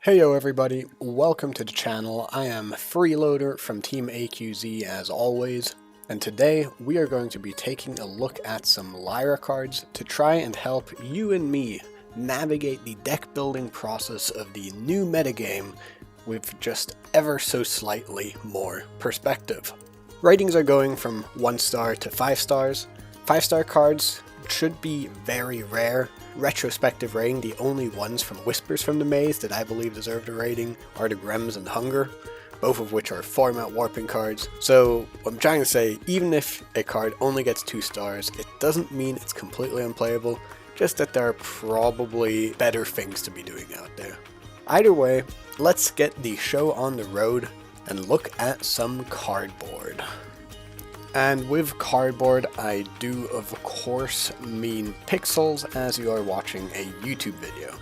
Heyo everybody, welcome to the channel. I am Freeloader from Team AQZ as always, and today we are going to be taking a look at some Lyra cards to try and help you and me navigate the deck building process of the new metagame with just ever so slightly more perspective. Ratings are going from 1 star to 5 stars. 5-star cards should be very rare. Retrospective rating, the only ones from Whispers from the Maze that I believe deserved a rating are the Grems and Hunger, both of which are format warping cards. So what I'm trying to say, even if a card only gets 2 stars, it doesn't mean it's completely unplayable, just that there are probably better things to be doing out there. Either way, let's get the show on the road and look at some cardboard. And with cardboard, I do of course mean pixels as you are watching a YouTube video.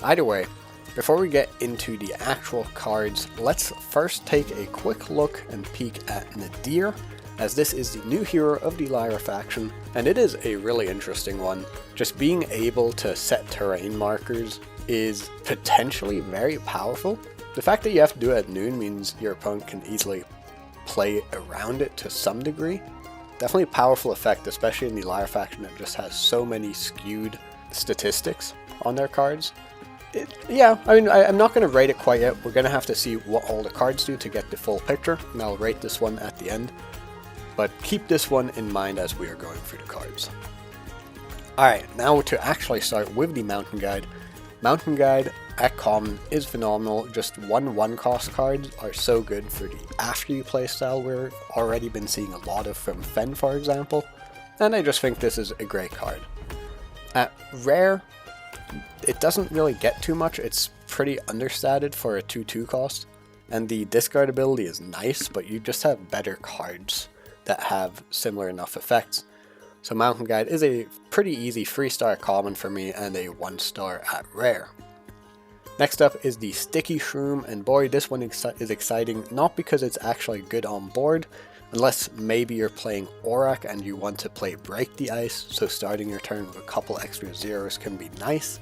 Either way, before we get into the actual cards, let's first take a quick look and peek at Nadier, as this is the new hero of the Lyra faction, and it is a really interesting one. Just being able to set terrain markers is potentially very powerful. The fact that you have to do it at noon means your opponent can easily play around it to some degree. Definitely a powerful effect, especially in the Lyra faction that just has so many skewed statistics on their cards. I'm not going to rate it quite yet. We're going to have to see what all the cards do to get the full picture, and I'll rate this one at the end. But keep this one in mind as we are going through the cards. Alright, now to actually start with the Mountain Guide. Mountain Guide at common is phenomenal. Just 1/1 cost cards are so good for the after you playstyle we've already been seeing a lot of from Fen, for example, and I just think this is a great card. At rare, it doesn't really get too much. It's pretty understated for a 2/2 cost, and the discard ability is nice, but you just have better cards that have similar enough effects. So Mountain Guide is a pretty easy 3-star common for me and a 1-star at rare. Next up is the Sticky Shroom, and boy, this one is exciting, not because it's actually good on board, unless maybe you're playing Aurak and you want to play Break the Ice, so starting your turn with a couple extra zeros can be nice.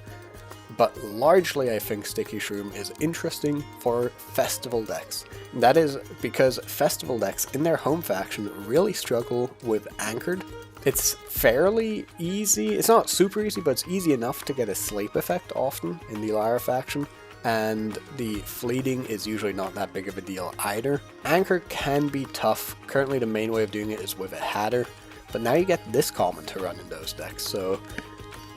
But largely I think Sticky Shroom is interesting for Festival decks. And that is because Festival decks in their home faction really struggle with Anchored. It's fairly easy, it's not super easy, but it's easy enough to get a sleep effect often in the Lyra faction, and the fleeting is usually not that big of a deal either. Anchor can be tough. Currently the main way of doing it is with a Hatter, but now you get this common to run in those decks, so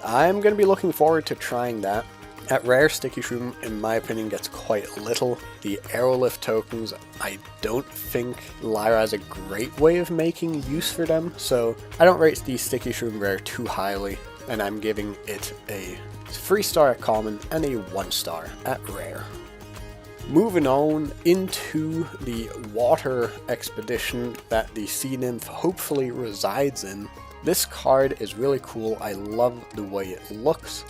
I'm going to be looking forward to trying that. At rare, Sticky Shroom, in my opinion, gets quite little. The Aerolift tokens, I don't think Lyra has a great way of making use for them, so I don't rate the Sticky Shroom rare too highly, and I'm giving it a 3-star at common and a 1-star at rare. Moving on into the water expedition that the Sea Nymph hopefully resides in. This card is really cool. I love the way it looks.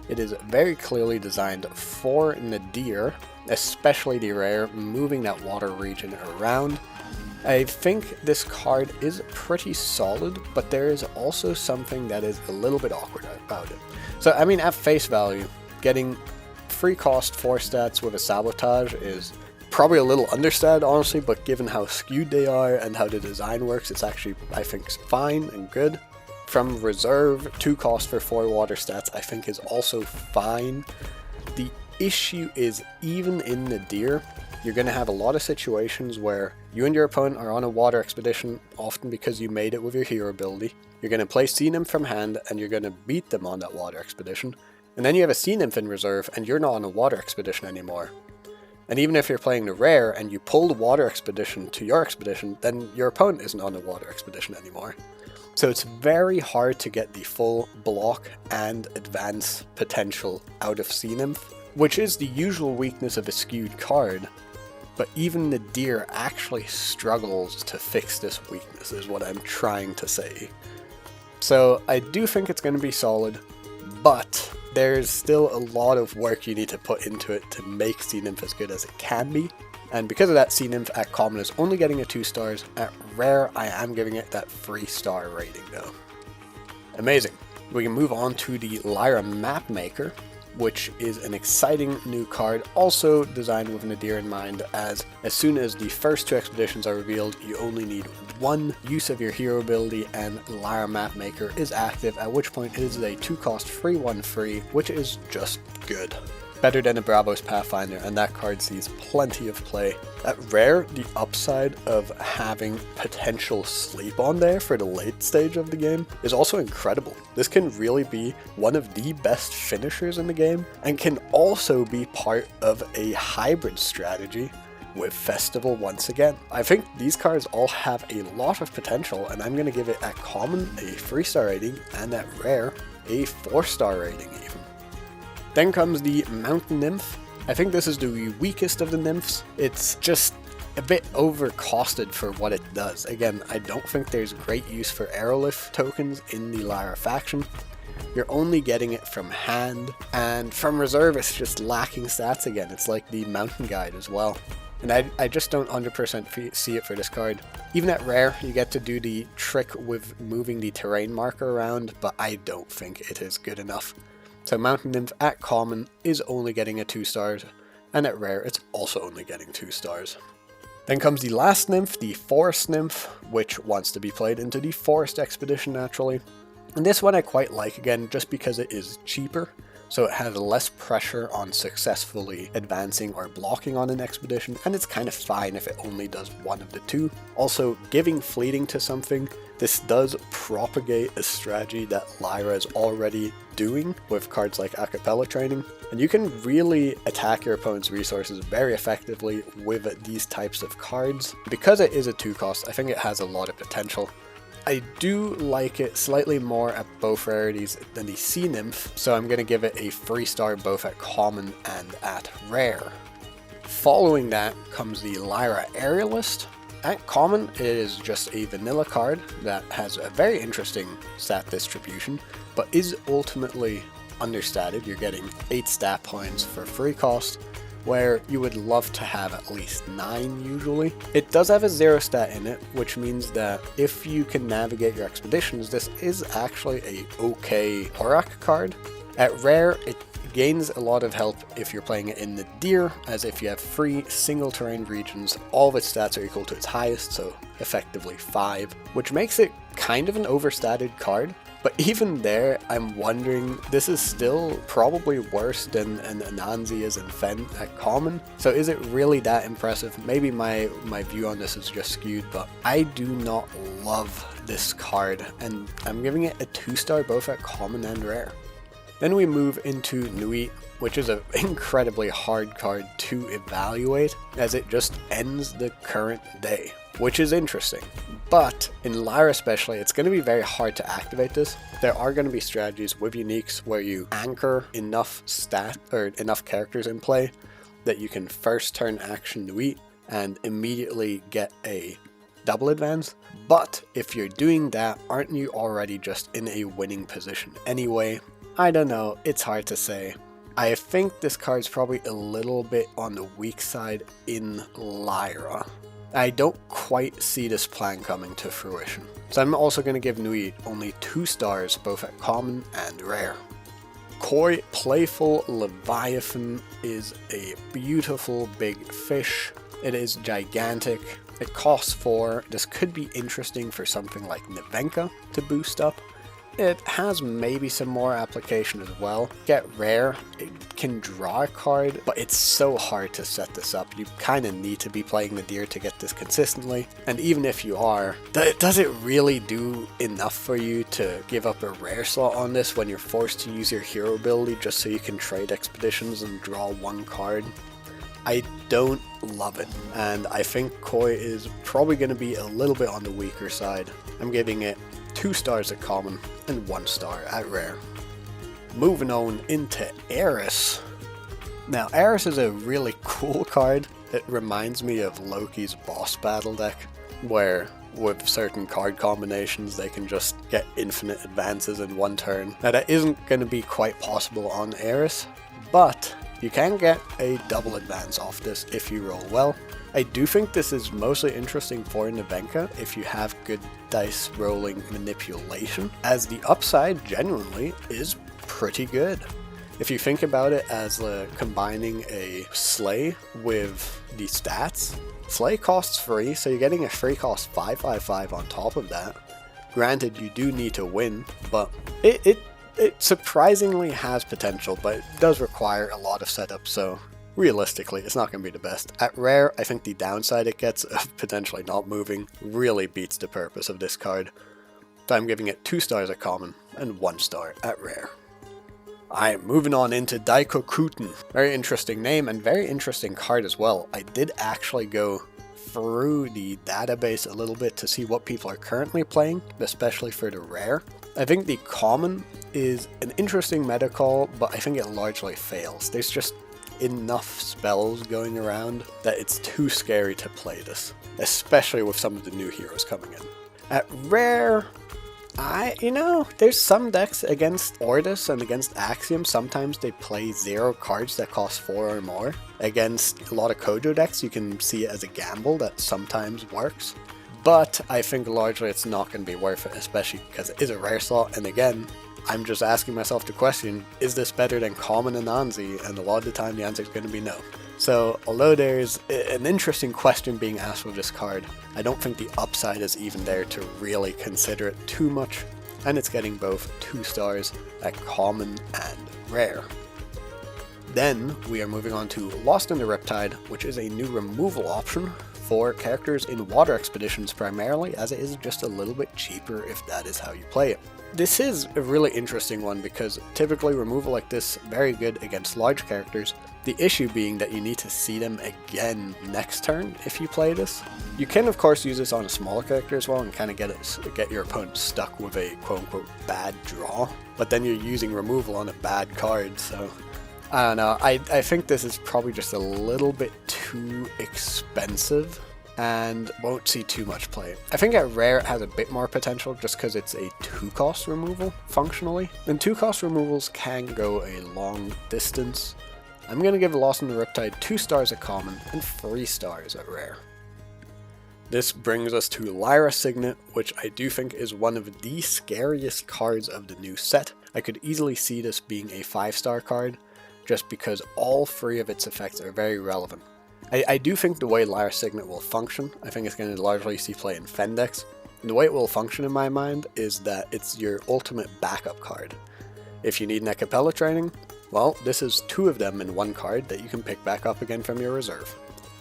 It is very clearly designed for Nadier, especially the rare, moving that water region around. I think this card is pretty solid, but there is also something that is a little bit awkward about it. So, I mean, at face value, getting free cost 4 stats with a Sabotage is probably a little understated, honestly, but given how skewed they are and how the design works, it's actually, I think, fine and good. From reserve, 2 cost for 4 water stats I think is also fine. The issue is, even in Nadier, you're going to have a lot of situations where you and your opponent are on a water expedition, often because you made it with your hero ability. You're going to play Sea Nymph from hand and you're going to beat them on that water expedition. And then you have a Sea Nymph in reserve and you're not on a water expedition anymore. And even if you're playing the rare and you pull the water expedition to your expedition, then your opponent isn't on a water expedition anymore. So it's very hard to get the full block and advance potential out of Sea Nymph, which is the usual weakness of a skewed card, but even Nadier actually struggles to fix this weakness, is what I'm trying to say. So I do think it's going to be solid, but there's still a lot of work you need to put into it to make Sea Nymph as good as it can be. And because of that, Sea Nymph at common is only getting a 2 stars. At rare, I am giving it that 3-star rating though. Amazing. We can move on to the Lyra Map Maker. which is an exciting new card, also designed with Nadier in mind, as soon as the first 2 expeditions are revealed, you only need 1 use of your hero ability and Lyra Mapmaker is active, at which point it is a 2-cost free 1 free, which is just good. Better than a Bravos Pathfinder, and that card sees plenty of play. At rare, the upside of having potential sleep on there for the late stage of the game is also incredible. This can really be one of the best finishers in the game, and can also be part of a hybrid strategy with Festival once again. I think these cards all have a lot of potential, and I'm going to give it at common a 3-star rating, and at rare a 4-star rating even. Then comes the Mountain Nymph. I think this is the weakest of the nymphs. It's just a bit overcosted for what it does. Again, I don't think there's great use for Aerolith tokens in the Lyra faction. You're only getting it from hand, and from reserve it's just lacking stats again. It's like the Mountain Guide as well. And I just don't 100% see it for this card. Even at rare, you get to do the trick with moving the terrain marker around, but I don't think it is good enough. So Mountain Nymph at common is only getting a 2 stars, and at rare it's also only getting 2 stars. Then comes the last nymph, the Forest Nymph, which wants to be played into the Forest Expedition naturally. And this one I quite like again, just because it is cheaper, so it has less pressure on successfully advancing or blocking on an expedition, and it's kind of fine if it only does one of the 2. Also, giving fleeting to something, this does propagate a strategy that Lyra is already doing with cards like Acapella Training, and you can really attack your opponent's resources very effectively with these types of cards. Because it is a 2-cost, I think it has a lot of potential. I do like it slightly more at both rarities than the Sea Nymph, so I'm going to give it a 3-star both at common and at rare. Following that comes the Lyra Aerialist. At common, it is just a vanilla card that has a very interesting stat distribution, but is ultimately understated. You're getting 8 stat points for free cost, where you would love to have at least 9 usually. It does have a 0 stat in it, which means that if you can navigate your expeditions, this is actually a okay Horak card. At rare, it gains a lot of help if you're playing it in Nadier, as if you have free single terrain regions, all of its stats are equal to its highest, so effectively 5, which makes it kind of an overstated card. But even there, I'm wondering, this is still probably worse than an Anansi is in Fen at common. So is it really that impressive? Maybe my view on this is just skewed, but I do not love this card, and I'm giving it a 2-star both at common and rare. Then we move into Nuit, which is an incredibly hard card to evaluate, as it just ends the current day, which is interesting. But in Lyra especially, it's going to be very hard to activate this. There are going to be strategies with uniques where you anchor enough enough characters in play that you can first turn action Nuit and immediately get a double advance. But if you're doing that, aren't you already just in a winning position anyway? I don't know, it's hard to say. I think this card's probably a little bit on the weak side in Lyra. I don't quite see this plan coming to fruition. So I'm also going to give Nuit only 2 stars both at common and rare. Koi Playful Leviathan is a beautiful big fish. It is gigantic. It costs 4. This could be interesting for something like Nevenka to boost up. It has maybe some more application as well. Get rare, it can draw a card, but it's so hard to set this up. You kind of need to be playing Nadier to get this consistently, and even if you are, does it really do enough for you to give up a rare slot on this when you're forced to use your hero ability just so you can trade expeditions and draw 1 card? I don't love it, and I think Koi is probably going to be a little bit on the weaker side. I'm giving it 2 stars at common and 1 star at rare. Moving on into Eris. Now, Eris is a really cool card. It reminds me of Loki's boss battle deck, where with certain card combinations they can just get infinite advances in 1 turn. Now, that isn't going to be quite possible on Eris, but you can get a double advance off this if you roll well. I do think this is mostly interesting for Nevenka if you have good dice rolling manipulation, as the upside genuinely is pretty good. If you think about it as combining a Slay with the stats, Slay costs 3, so you're getting a free cost 555 on top of that. Granted, you do need to win, but it surprisingly has potential, but it does require a lot of setup, so realistically, it's not going to be the best. At rare, I think the downside it gets of potentially not moving really beats the purpose of this card. So I'm giving it 2 stars at common and 1 star at rare. Alright, moving on into Daikokuten. Very interesting name and very interesting card as well. I did actually go through the database a little bit to see what people are currently playing, especially for the rare. I think the common is an interesting meta call, but I think it largely fails. There's just enough spells going around that it's too scary to play this, especially with some of the new heroes coming in. At rare, there's some decks against Ordis and against Axiom, sometimes they play 0 cards that cost 4 or more. Against a lot of Kojo decks, you can see it as a gamble that sometimes works. But I think largely it's not going to be worth it, especially because it is a rare slot, and again, I'm just asking myself the question, is this better than common Anansi? And a lot of the time the answer is going to be no. So although there's an interesting question being asked with this card, I don't think the upside is even there to really consider it too much, and it's getting both 2 stars at common and rare. Then we are moving on to Lost in the Riptide, which is a new removal option for characters in water expeditions primarily, as it is just a little bit cheaper if that is how you play it. This is a really interesting one because typically removal like this very good against large characters, the issue being that you need to see them again next turn if you play this. You can of course use this on a smaller character as well and kind of get your opponent stuck with a quote-unquote bad draw, but then you're using removal on a bad card, so I don't know. I think this is probably just a little bit too expensive and won't see too much play. I think at rare it has a bit more potential just because it's a 2-cost removal functionally, and 2-cost removals can go a long distance. I'm going to give Lost in the Riptide 2 stars at common and 3 stars at rare. This brings us to Lyra Signet, which I do think is one of the scariest cards of the new set. I could easily see this being a 5-star card, just because all 3 of its effects are very relevant. I do think the way Lyra Signet will function, I think it's going to largely see play in Fen decks. And the way it will function in my mind is that it's your ultimate backup card. If you need Neck Capella training, well, this is 2 of them in 1 card that you can pick back up again from your reserve.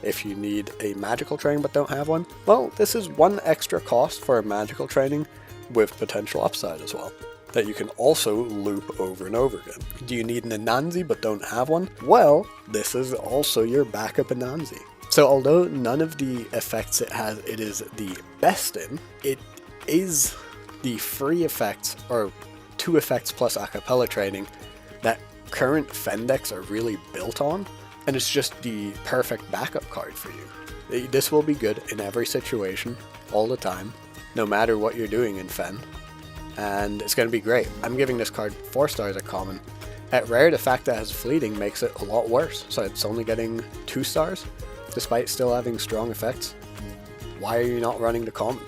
If you need a magical training but don't have one, well, this is 1 extra cost for a magical training with potential upside as well, that you can also loop over and over again. Do you need an Anansi but don't have one? Well, this is also your backup Anansi. So although none of the effects it has it is the best in, it is the 3 effects, or 2 effects plus acapella training, that current Fen decks are really built on, and it's just the perfect backup card for you. This will be good in every situation, all the time, no matter what you're doing in Fen. And it's going to be great. I'm giving this card 4 stars at common. At rare, the fact that it has fleeting makes it a lot worse, so it's only getting 2 stars, despite still having strong effects. Why are you not running the common?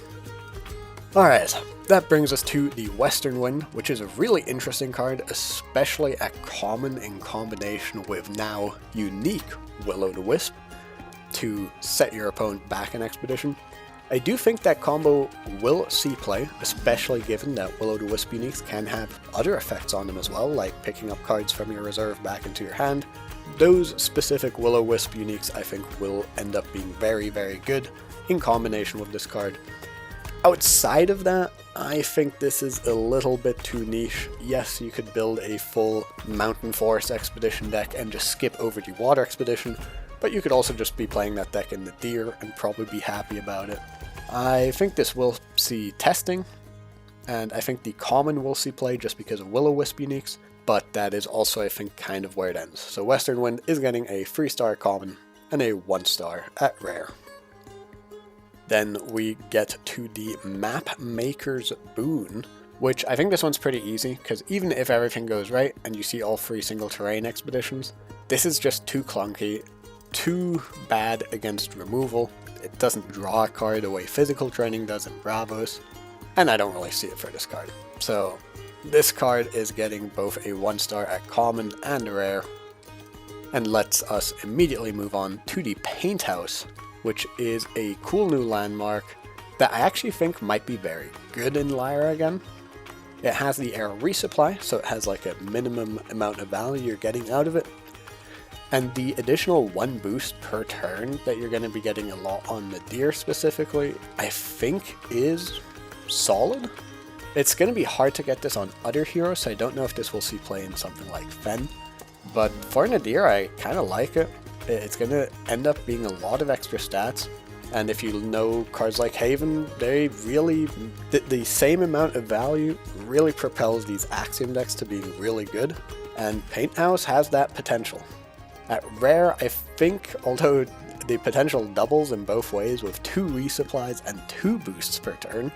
Alright, that brings us to the Western Wind, which is a really interesting card, especially at common in combination with now unique Will-O-the-Wisp to set your opponent back in Expedition. I do think that combo will see play, especially given that Will-O-the-Wisp uniques can have other effects on them as well, like picking up cards from your reserve back into your hand. Those specific Will-O-Wisp uniques I think will end up being very, very good in combination with this card. Outside of that, I think this is a little bit too niche. Yes, you could build a full Mountain Forest Expedition deck and just skip over the Water Expedition, but you could also just be playing that deck in Nadier and probably be happy about it. I think this will see testing, and I think the common will see play just because of Will-O-Wisp uniques, but that is also I think kind of where it ends. So Western Wind is getting a 3-star common and a 1-star at rare. Then we get to the Map Maker's Boon, which I think this one's pretty easy, because even if everything goes right and you see all 3 single terrain expeditions, this is just too clunky, too bad against removal. It doesn't draw a card the way physical training does in Bravos, and I don't really see it for this card. So This card is getting both a 1-star at common and rare, and lets us immediately move on to the Paint House, which is a cool new landmark that I actually think might be very good in Lyra again. It has the arrow resupply, so it has like a minimum amount of value you're getting out of it. And the additional 1 boost per turn that you're going to be getting a lot on Nadier specifically, I think is solid. It's going to be hard to get this on other heroes, so I don't know if this will see play in something like Fen. But for Nadier, I kind of like it. It's going to end up being a lot of extra stats. And if you know cards like Haven, they really, the same amount of value really propels these Axiom decks to being really good. And Paint House has that potential. At rare, I think, although the potential doubles in both ways with 2 resupplies and 2 boosts per turn,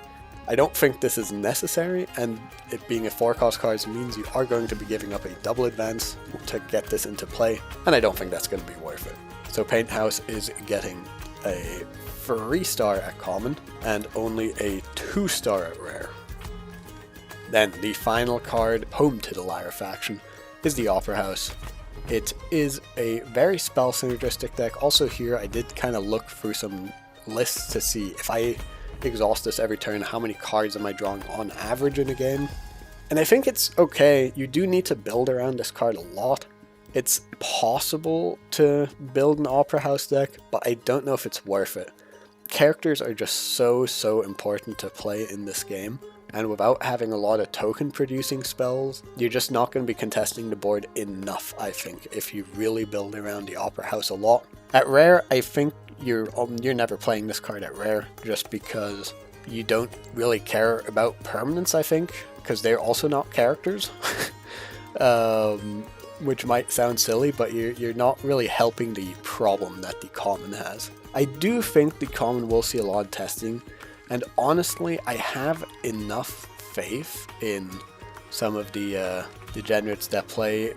I don't think this is necessary, and it being a 4-cost card means you are going to be giving up a double advance to get this into play, and I don't think that's going to be worth it. So Paint House is getting a 3-star at common, and only a 2-star at rare. Then the final card, home to the Lyra faction, is the Opera House. It is a very spell synergistic deck. Also here, I did kind of look through some lists to see if I exhaust this every turn, how many cards am I drawing on average in a game. And I think it's okay. You do need to build around this card a lot. It's possible to build an Opera House deck, but I don't know if it's worth it. Characters are just so important to play in this game, and without having a lot of token producing spells, you're just not going to be contesting the board enough, I think, if you really build around the Opera House a lot. At rare, I think you're never playing this card at rare, just because you don't really care about permanence, I think, because they're also not characters. Which might sound silly, but you're not really helping the problem that the common has. I do think the common will see a lot of testing, and honestly, I have enough faith in some of the degenerates that play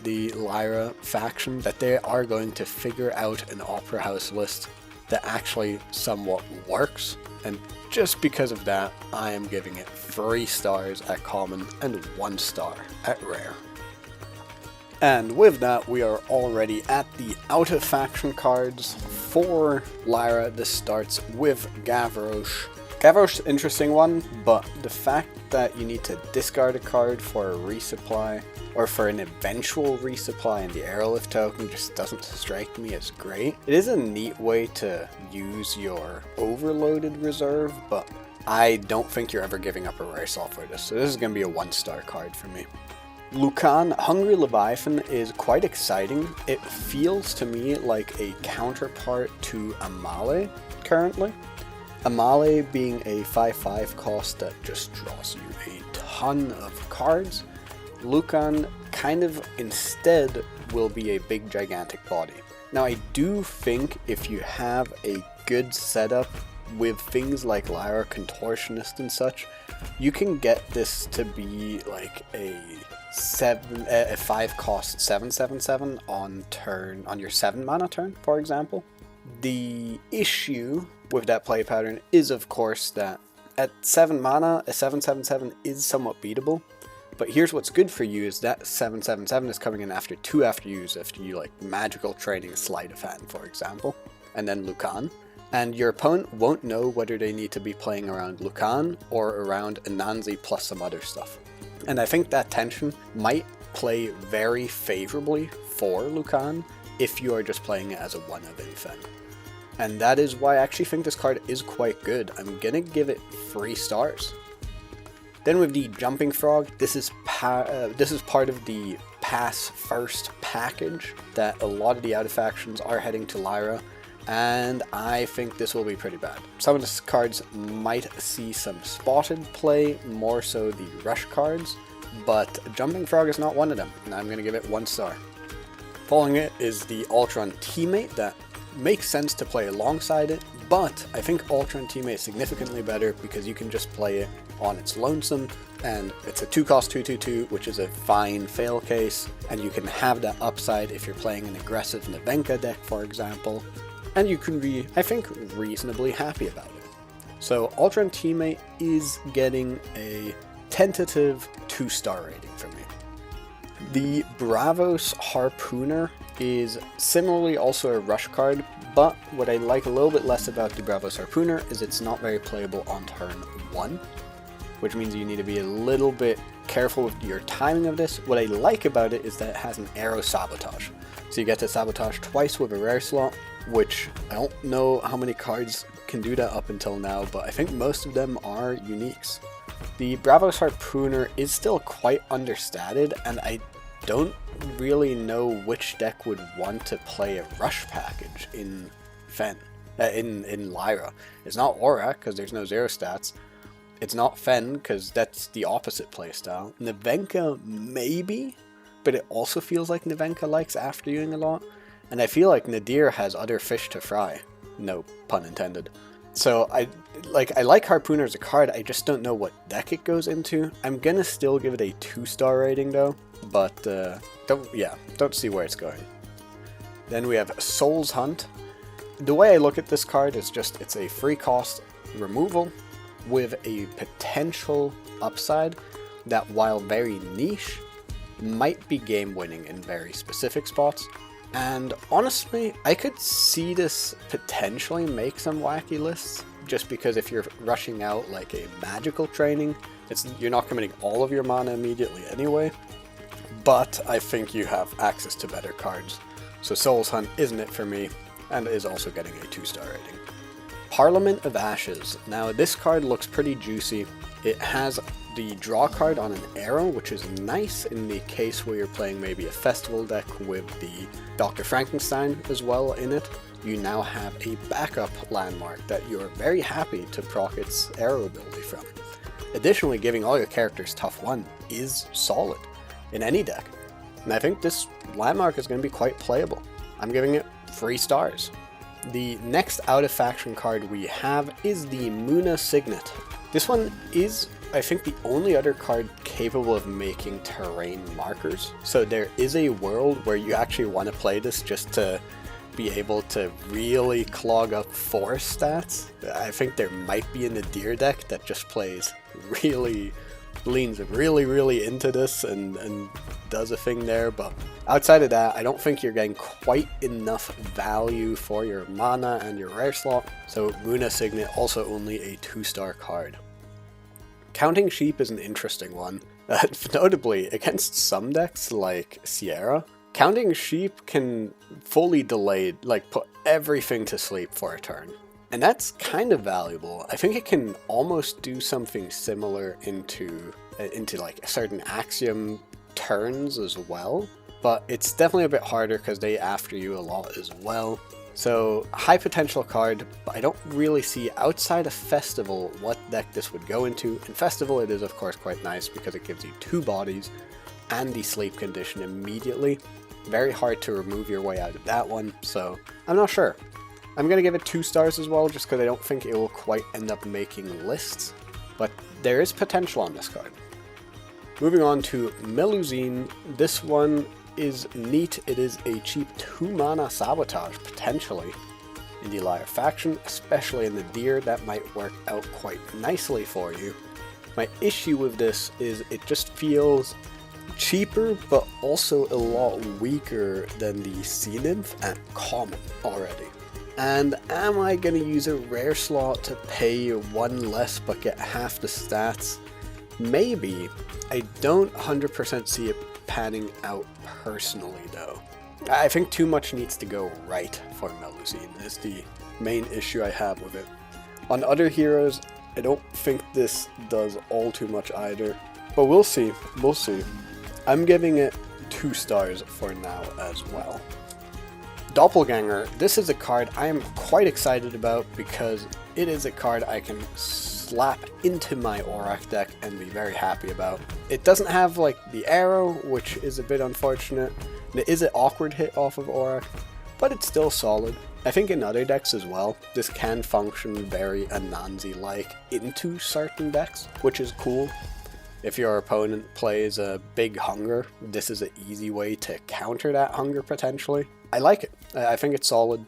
the Lyra faction that they are going to figure out an Opera House list that actually somewhat works, and just because of that, I am giving it 3 stars at common and 1 star at rare. And with that, we are already at the out-of-faction cards. For Lyra, this starts with Gavroche. Gavroche's an interesting one, but the fact that you need to discard a card for a resupply, or for an eventual resupply in the Aerolift token, just doesn't strike me as great. It is a neat way to use your overloaded reserve, but I don't think you're ever giving up a rare slot for this, so this is going to be a 1-star card for me. Lucan, Hungry Leviathan, is quite exciting. It feels to me like a counterpart to Amale currently. Amale being a 5/5 cost that just draws you a ton of cards. Lucan kind of instead will be a big gigantic body. Now I do think if you have a good setup with things like Lyra Contortionist and such, you can get this to be like a 5-cost 7/7/7 on your 7-mana turn, for example. The issue with that play pattern is, of course, that at 7 mana, a 7/7/7 is somewhat beatable. But here's what's good for you is that 7/7/7 is coming in after 2 after you like Magical Training Sleight of Hand, for example, and then Lucan. And your opponent won't know whether they need to be playing around Lucan or around Anansi plus some other stuff. And I think that tension might play very favorably for Lucan if you are just playing it as a 1-of Infen. And that is why I actually think this card is quite good. I'm gonna give it 3 stars. Then with the Jumping Frog, this is part of the Pass First package that a lot of the out-of-factions are heading to Lyra, and I think this will be pretty bad. Some of the cards might see some spotted play, more so the rush cards, but Jumping Frog is not one of them, and I'm going to give it 1 star. Following it is the Ultron Teammate that makes sense to play alongside it, but I think Ultron Teammate is significantly better because you can just play it on its lonesome, and it's a 2-cost 2/2/2, which is a fine fail case, and you can have that upside if you're playing an aggressive Nevenka deck, for example, and you can be, I think, reasonably happy about it. So Ultron Teammate is getting a tentative 2-star rating for me. The Bravos Harpooner is similarly also a rush card, but what I like a little bit less about the Bravos Harpooner is it's not very playable on turn 1, which means you need to be a little bit careful with your timing of this. What I like about it is that it has an arrow sabotage. So you get to sabotage twice with a rare slot, which I don't know how many cards can do that up until now, but I think most of them are uniques. The Bravos Harpooner is still quite understated, and I don't really know which deck would want to play a rush package in in Lyra. It's not Aura, because there's no 0 stats. It's not Fen, because that's the opposite playstyle. Nevenka, maybe, but it also feels like Nevenka likes afterviewing a lot. And I feel like Nadier has other fish to fry. No pun intended. So I like Harpooner as a card, I just don't know what deck it goes into. I'm gonna still give it a 2-star rating though, but don't see where it's going. Then we have Soul's Hunt. The way I look at this card is just it's a free cost removal with a potential upside that, while very niche, might be game winning in very specific spots. And honestly, I could see this potentially make some wacky lists, just because if you're rushing out like a magical training, you're not committing all of your mana immediately anyway, but I think you have access to better cards. So Soul's Hunt isn't it for me, and is also getting a 2-star rating. Parliament of Ashes. Now this card looks pretty juicy. It has the draw card on an arrow, which is nice in the case where you're playing maybe a festival deck with the Dr. Frankenstein as well in it. You now have a backup landmark that you're very happy to proc its arrow ability from. Additionally, giving all your characters tough 1 is solid in any deck, and I think this landmark is going to be quite playable. I'm giving it 3 stars. The next out of faction card we have is the Muna Signet. This one is, I think, the only other card capable of making terrain markers. So there is a world where you actually want to play this just to be able to really clog up force stats. I think there might be a Nadier deck that just leans really into this and does a thing there, but outside of that, I don't think you're getting quite enough value for your mana and your rare slot, so Muna Signet also only a 2-star card. Counting Sheep is an interesting one. Notably, against some decks like Sierra, Counting Sheep can fully delay, put everything to sleep for a turn. And that's kind of valuable. I think it can almost do something similar into like certain Axiom turns as well, but it's definitely a bit harder because they after you a lot as well. So high potential card, but I don't really see outside of Festival what deck this would go into. In Festival it is of course quite nice because it gives you 2 bodies and the sleep condition immediately. Very hard to remove your way out of that one, so I'm not sure. I'm going to give it 2 stars as well, just because I don't think it will quite end up making lists, but there is potential on this card. Moving on to Melusine, this one is neat. It is a cheap 2-mana sabotage, potentially, in the Lyra faction, especially in the Nadier. That might work out quite nicely for you. My issue with this is it just feels cheaper, but also a lot weaker than the Sea Nymph at common already. And am I going to use a rare slot to pay 1 less but get half the stats? Maybe. I don't 100% see it panning out personally though. I think too much needs to go right for Melusine is the main issue I have with it. On other heroes, I don't think this does all too much either, but we'll see. I'm giving it 2 stars for now as well. Doppelganger, this is a card I am quite excited about because it is a card I can slap into my Aurak deck and be very happy about. It doesn't have the arrow, which is a bit unfortunate. It is an awkward hit off of Aurak, but it's still solid. I think in other decks as well, this can function very Anansi-like into certain decks, which is cool. If your opponent plays a big hunger, this is an easy way to counter that hunger potentially. I like it. I think it's solid.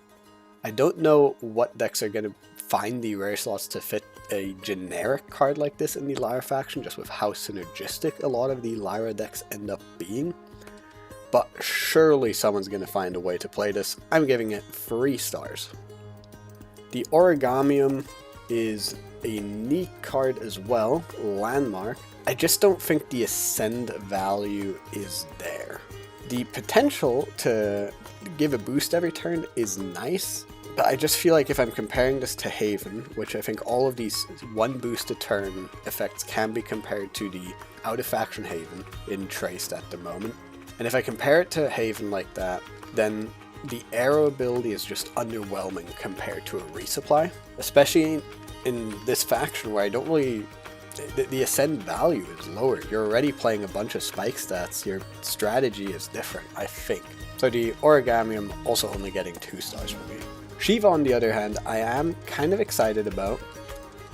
I don't know what decks are going to find the rare slots to fit a generic card like this in the Lyra faction, just with how synergistic a lot of the Lyra decks end up being. But surely someone's going to find a way to play this. I'm giving it 3 stars. The Origamium is a neat card as well, Landmark. I just don't think the Ascend value is there. The potential to give a boost every turn is nice, but I just feel like if I'm comparing this to Haven, which I think all of these 1 boost a turn effects can be compared to the out of faction Haven in Traced at the moment. And if I compare it to Haven like that, then the arrow ability is just underwhelming compared to a resupply, especially in this faction where I don't really... The Ascend value is lower. You're already playing a bunch of spike stats. Your strategy is different, I think. So the Origamium also only getting 2 stars from me. Shiva, on the other hand, I am kind of excited about.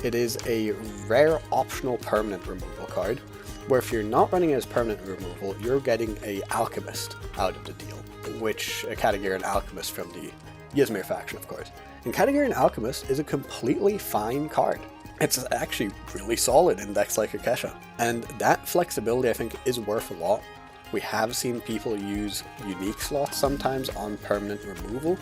It is a rare optional permanent removal card, where if you're not running it as permanent removal, you're getting a Alchemist out of the deal, which a Nadier Alchemist from the Ysmir faction, of course. And Nadier Alchemist is a completely fine card. It's actually really solid in decks like Akesha. And that flexibility, I think, is worth a lot. We have seen people use unique slots sometimes on permanent removal.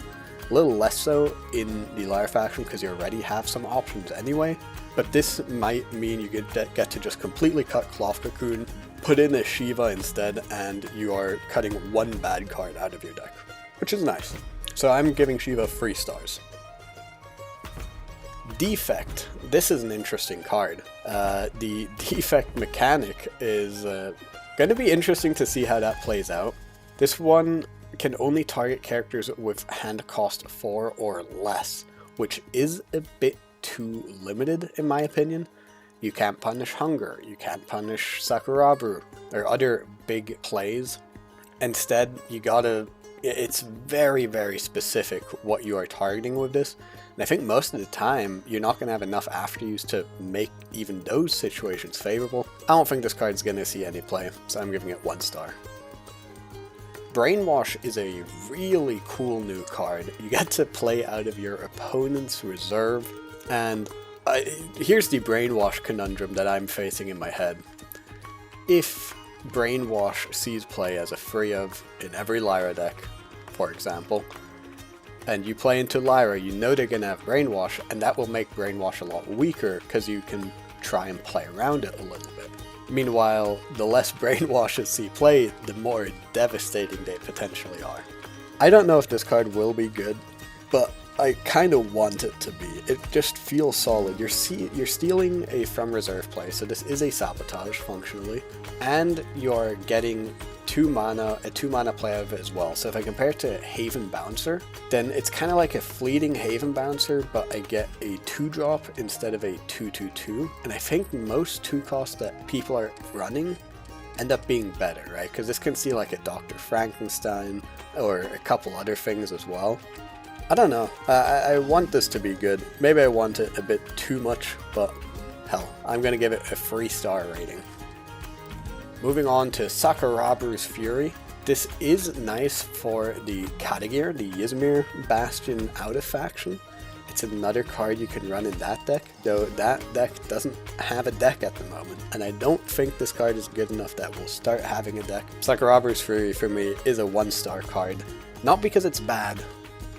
A little less so in the Lyra faction because you already have some options anyway. But this might mean you get to just completely cut Cloth Cocoon, put in a Shiva instead, and you are cutting 1 bad card out of your deck, which is nice. So I'm giving Shiva 3 stars. Defect. This is an interesting card. The defect mechanic is going to be interesting to see how that plays out. This one can only target characters with hand cost 4 or less, which is a bit too limited in my opinion. You can't punish Hunger, you can't punish Sakurabu, or other big plays. Instead, it's very, very specific what you are targeting with this. And I think most of the time, you're not going to have enough afteruse to make even those situations favorable. I don't think this card's going to see any play, so I'm giving it 1 star. Brainwash is a really cool new card. You get to play out of your opponent's reserve, and here's the Brainwash conundrum that I'm facing in my head. If Brainwash sees play as a free of in every Lyra deck, for example, and you play into Lyra, you know they're going to have Brainwash, and that will make Brainwash a lot weaker because you can try and play around it a little bit. Meanwhile, the less Brainwashes see play, the more devastating they potentially are. I don't know if this card will be good, but I kind of want it to be. It just feels solid. You're stealing a from reserve play, so this is a sabotage functionally, and you're getting a 2 mana play out of it as well. So if I compare it to Haven Bouncer, then it's kind of like a fleeting Haven Bouncer, but I get a 2-drop instead of a 2/2/2. And I think most 2-costs that people are running end up being better, right? Because this can see like a Dr. Frankenstein or a couple other things as well. I don't know. I want this to be good. Maybe I want it a bit too much, but hell, I'm going to give it a 3-star rating. Moving on to Sakurabu's Fury. This is nice for the Nadier, the Ysmir Bastion out of faction. It's another card you can run in that deck, though that deck doesn't have a deck at the moment, and I don't think this card is good enough that we'll start having a deck. Sakurabu's Fury for me is a 1-star card, not because it's bad,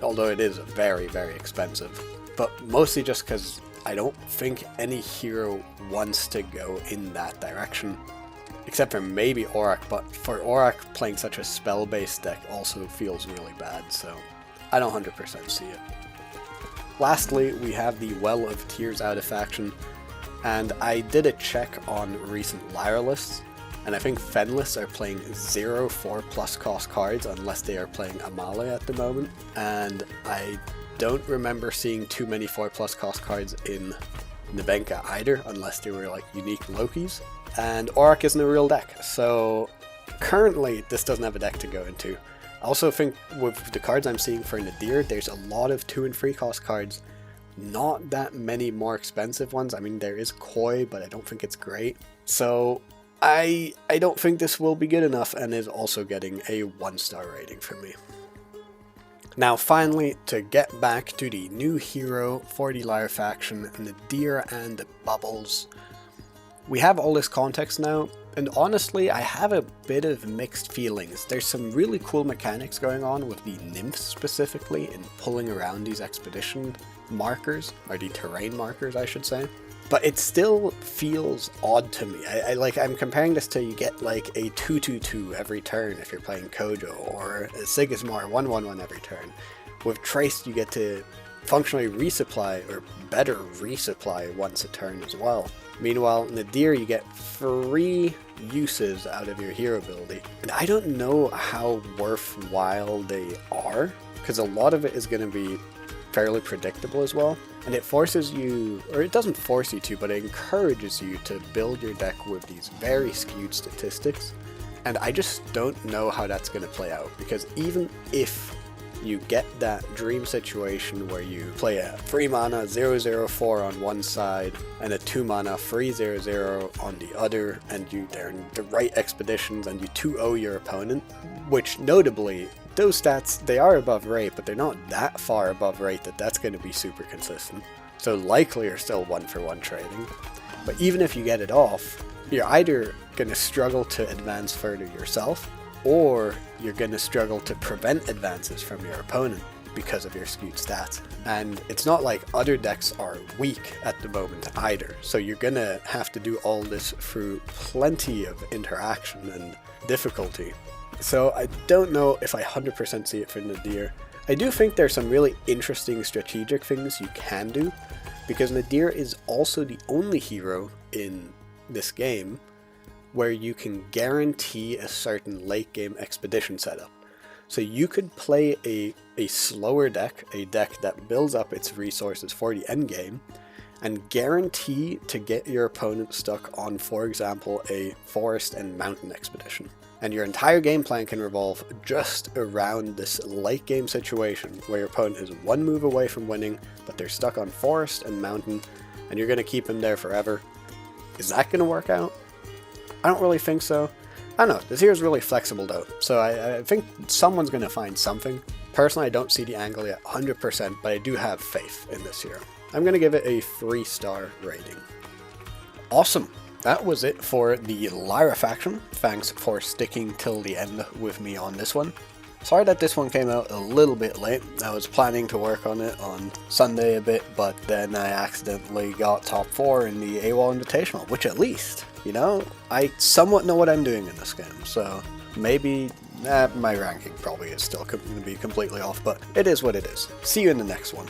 although it is very, very expensive, but mostly just because I don't think any hero wants to go in that direction. Except for maybe Auroch, but for Auroch, playing such a spell-based deck also feels really bad, so I don't 100% see it. Lastly, we have the Well of Tears out of faction, and I did a check on recent Lyra lists, and I think Fen lists are playing 0 4+ cost cards unless they are playing Amale at the moment, and I don't remember seeing too many 4+ cost cards in Nebenka either, unless they were like unique Lokis. And Auroch isn't a real deck, so currently this doesn't have a deck to go into. I also think with the cards I'm seeing for Nadier, there's a lot of 2 and 3 cost cards, not that many more expensive ones. I mean, there is Koi, but I don't think it's great. So I don't think this will be good enough, and is also getting a 1-star rating from me. Now finally, to get back to the new hero for the Lyra faction, Nadier and Bubbles. We have all this context now, and honestly, I have a bit of mixed feelings. There's some really cool mechanics going on with the nymphs specifically in pulling around these expedition markers, or the terrain markers I should say. But it still feels odd to me. I'm comparing this to you get like a 2/2/2 every turn if you're playing Kojo, or a Sigismar 1/1/1 every turn. With Trace you get to functionally resupply, or better resupply once a turn as well. Meanwhile, Nadier, you get 3 uses out of your hero ability. And I don't know how worthwhile they are, because a lot of it is going to be fairly predictable as well. And it forces you, or it doesn't force you to, but it encourages you to build your deck with these very skewed statistics. And I just don't know how that's going to play out, because even if you get that dream situation where you play a 3 mana 0/0/4 on one side and a 2 mana free 0/0 on the other, and they're in the right expeditions and you 2-0 your opponent, which notably, those stats, they are above rate, but they're not that far above rate that that's going to be super consistent. So likely you're still 1-for-1 trading. But even if you get it off, you're either going to struggle to advance further yourself, or you're going to struggle to prevent advances from your opponent because of your skewed stats. And it's not like other decks are weak at the moment either, so you're going to have to do all this through plenty of interaction and difficulty. So I don't know if I 100% see it for Nadier. I do think there's some really interesting strategic things you can do, because Nadier is also the only hero in this game where you can guarantee a certain late game expedition setup. So you could play a slower deck, a deck that builds up its resources for the end game, and guarantee to get your opponent stuck on, for example, a forest and mountain expedition. And your entire game plan can revolve just around this late game situation where your opponent is 1 move away from winning, but they're stuck on forest and mountain, and you're going to keep them there forever. Is that going to work out? I don't really think so. I don't know, this hero's really flexible though, so I think someone's going to find something. Personally, I don't see the angle yet 100%, but I do have faith in this hero. I'm going to give it a 3-star rating. Awesome! That was it for the Lyra faction. Thanks for sticking till the end with me on this one. Sorry that this one came out a little bit late. I was planning to work on it on Sunday a bit, but then I accidentally got top 4 in the AWOL Invitational, which at least, you know, I somewhat know what I'm doing in this game, so maybe my ranking probably is still going to be completely off, but it is what it is. See you in the next one.